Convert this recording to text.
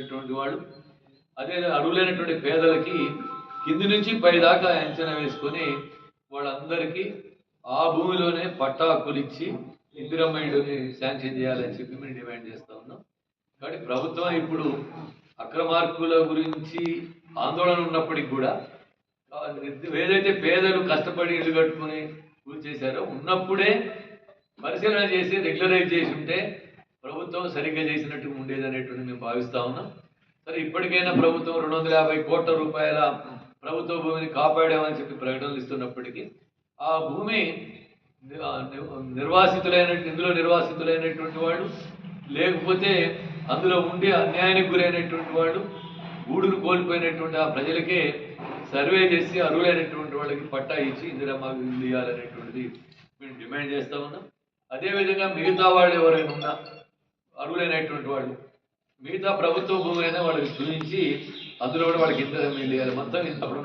చేసినటువంటి వాళ్ళు, అదే అర్హులైనటువంటి పేదలకి కింది నుంచి పై దాకా అంచనా వేసుకొని వాళ్ళందరికీ ఆ భూమిలోనే పట్టా హక్కులిచ్చి ఇందిరమ్మ ఇళ్ళని శాంక్షన్ చేయాలని చెప్పి మేము డిమాండ్ చేస్తా ఉన్నాం. కాబట్టి ప్రభుత్వం ఇప్పుడు అక్రమార్కుల గురించి ఆందోళన ఉన్నప్పటికీ కూడా ఏదైతే పేదలు కష్టపడి ఇల్లు కట్టుకుని పూర్తి చేశారో ఉన్నప్పుడే పరిశీలన చేసి రెగ్యులరైజ్ చేసి ఉంటే ప్రభుత్వం సరిగ్గా చేసినట్టు ఉండేది అనేటువంటి మేము భావిస్తా ఉన్నాం. సరే, ఇప్పటికైనా ప్రభుత్వం 250 కోట్ల రూపాయల ప్రభుత్వ భూమిని కాపాడామని చెప్పి ప్రకటనలు ఇస్తున్నప్పటికీ ఆ భూమి ఇందులో నిర్వాసితులైనటువంటి వాళ్ళు, లేకపోతే అందులో ఉండి అన్యాయానికి గురైనటువంటి వాళ్ళు, గూడును కోల్పోయినటువంటి ఆ ప్రజలకే సర్వే చేసి అర్హులైనటువంటి వాళ్ళకి పట్టా ఇచ్చి ఇందిరమ్మ ఇల్లు ఇవ్వాలనేటువంటిది మేము డిమాండ్ చేస్తా ఉన్నాం. అదేవిధంగా మిగతా వాళ్ళు ఎవరైనా ఉన్నా అర్హులైనటువంటి వాళ్ళు మిగతా ప్రభుత్వ భూమి అయినా వాళ్ళకి చూపించి అందులో కూడా వాళ్ళకి ఇందిరమ్మ ఇల్లు ఇవ్వాలి. మొత్తం అప్పుడు